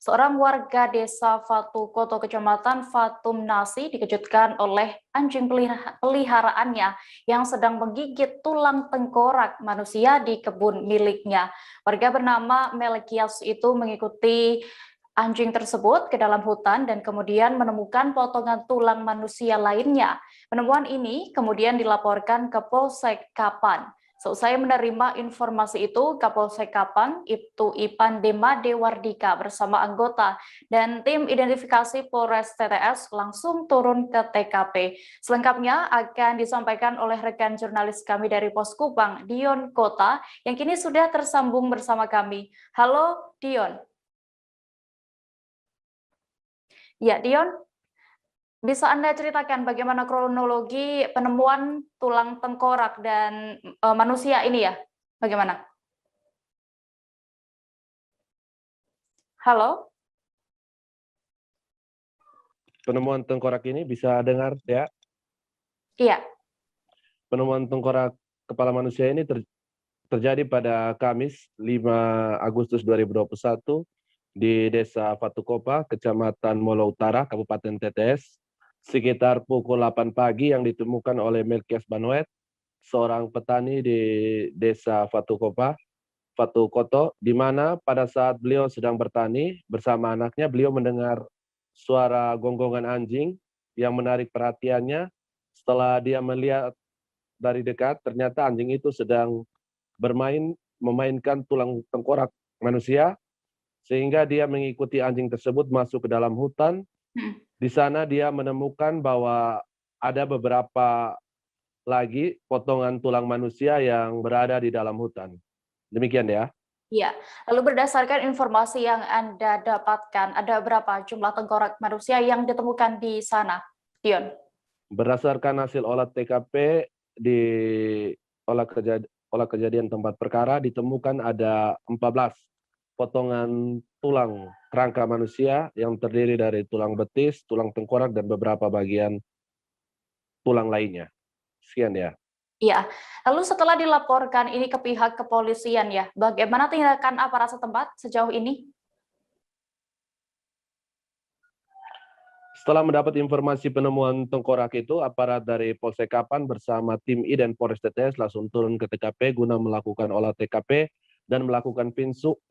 Seorang warga desa Fatu Koto, Kecamatan Fatumnasi dikejutkan oleh anjing peliharaannya yang sedang menggigit tulang tengkorak manusia di kebun miliknya. Warga bernama Melkias itu mengikuti anjing tersebut ke dalam hutan dan kemudian menemukan potongan tulang manusia lainnya. Penemuan ini kemudian dilaporkan ke Polsek Kapan. Seusai menerima informasi itu, Kapolsek Kapan, Ibtu Ipan Demade Wardika bersama anggota dan tim identifikasi Polres TTS langsung turun ke TKP. Selengkapnya akan disampaikan oleh rekan jurnalis kami dari Pos Kupang, Dion Kota, yang kini sudah tersambung bersama kami. Halo, Dion. Ya, Dion, bisa Anda ceritakan bagaimana kronologi penemuan tulang tengkorak dan manusia ini ya? Bagaimana? Halo? Penemuan tengkorak ini bisa dengar ya? Iya. Penemuan tengkorak kepala manusia ini terjadi pada Kamis 5 Agustus 2021 di Desa Fatukopa, Kecamatan Molo Utara, Kabupaten TTS, sekitar pukul 8 pagi yang ditemukan oleh Melkias Banuet, seorang petani di Desa Fatukopa, Fatukoto, di mana pada saat beliau sedang bertani bersama anaknya, beliau mendengar suara gonggongan anjing yang menarik perhatiannya. Setelah dia melihat dari dekat, ternyata anjing itu sedang memainkan tulang tengkorak manusia, sehingga dia mengikuti anjing tersebut masuk ke dalam hutan. Di sana dia menemukan bahwa ada beberapa lagi potongan tulang manusia yang berada di dalam hutan. Demikian ya. Iya. Lalu berdasarkan informasi yang Anda dapatkan, ada berapa jumlah tengkorak manusia yang ditemukan di sana, Dion? Berdasarkan hasil olah TKP di olah kejadian tempat perkara, ditemukan ada 14 potongan tulang kerangka manusia yang terdiri dari tulang betis, tulang tengkorak, dan beberapa bagian tulang lainnya. Sekian ya. Iya. Lalu setelah dilaporkan ini ke pihak kepolisian ya, bagaimana tindakan aparat setempat sejauh ini? Setelah mendapat informasi penemuan tengkorak itu, aparat dari Polsek Kapan bersama tim I dan Polres TTS langsung turun ke TKP guna melakukan olah TKP dan melakukan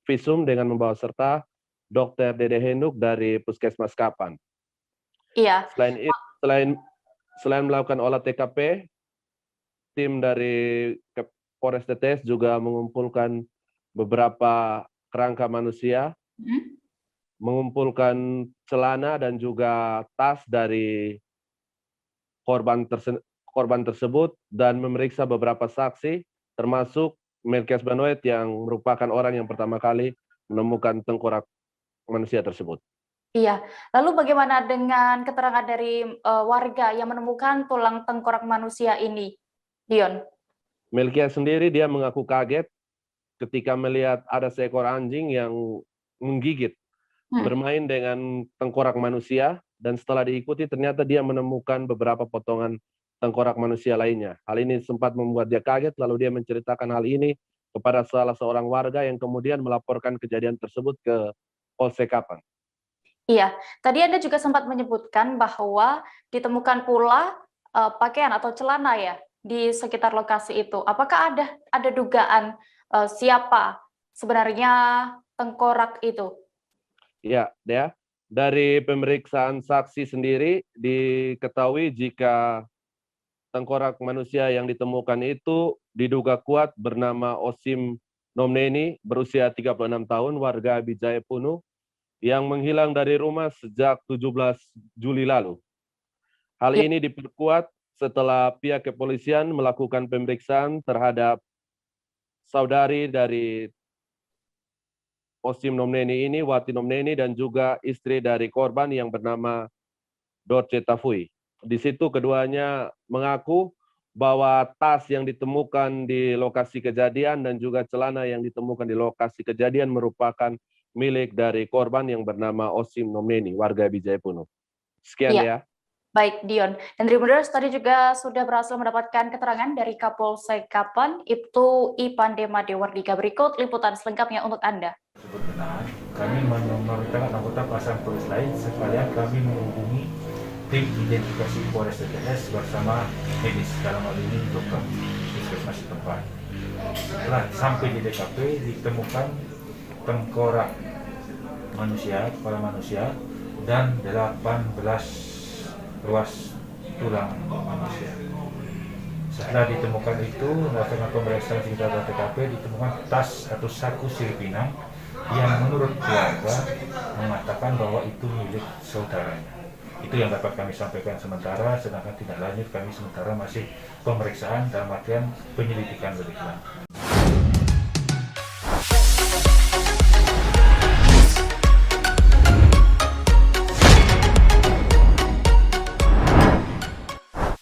visum dengan membawa serta Dr. Dede Henduk dari Puskesmas Kapan. Iya. Selain melakukan olah TKP, tim dari Polres TTS juga mengumpulkan beberapa kerangka manusia, mengumpulkan celana dan juga tas dari korban tersebut dan memeriksa beberapa saksi, termasuk Melkias Banuet yang merupakan orang yang pertama kali menemukan tengkorak manusia tersebut. Iya. Lalu bagaimana dengan keterangan dari warga yang menemukan tulang tengkorak manusia ini, Dion? Melkias sendiri dia mengaku kaget ketika melihat ada seekor anjing yang menggigit, bermain dengan tengkorak manusia, dan setelah diikuti ternyata dia menemukan beberapa potongan tengkorak manusia lainnya. Hal ini sempat membuat dia kaget, lalu dia menceritakan hal ini kepada salah seorang warga yang kemudian melaporkan kejadian tersebut ke Polsek Kapan. Iya, tadi Anda juga sempat menyebutkan bahwa ditemukan pula pakaian atau celana ya di sekitar lokasi itu. Apakah ada dugaan siapa sebenarnya tengkorak itu? Ya, Dea. Dari pemeriksaan saksi sendiri diketahui jika tengkorak manusia yang ditemukan itu diduga kuat bernama Osim Nomneni, berusia 36 tahun, warga Bijaya Punu, yang menghilang dari rumah sejak 17 Juli lalu. Hal ini diperkuat setelah pihak kepolisian melakukan pemeriksaan terhadap saudari dari Osim Nomneni ini, Wati Nomneni, dan juga istri dari korban yang bernama Dorce Tafui. Di situ keduanya mengaku bahwa tas yang ditemukan di lokasi kejadian dan juga celana yang ditemukan di lokasi kejadian merupakan milik dari korban yang bernama Osim Nomneni, warga Bijaya Punu. Sekian ya. Baik, Dion. Dan Tribuners tadi juga sudah berhasil mendapatkan keterangan dari Kapolsek Kapan, Ibtu Ipan Demade Wardika. Berikut liputan selengkapnya untuk Anda. Kami menomor keterangan anggota pasang tulis lain sekalian kami menghubungi tim identifikasi Polres TTS bersama medis, dalam hal ini dokter puskesmas setempat. Setelah sampai di TKP ditemukan tengkorak manusia, kepala manusia, dan 18 ruas tulang manusia. Setelah ditemukan itu, berdasarkan pemeriksaan sekitar TKP ditemukan tas atau saku siripinang yang menurut keluarga mengatakan bahwa itu milik saudaranya. Itu yang dapat kami sampaikan sementara, sedangkan tindak lanjut kami sementara masih pemeriksaan dalam artian penyelidikan lebih lanjut.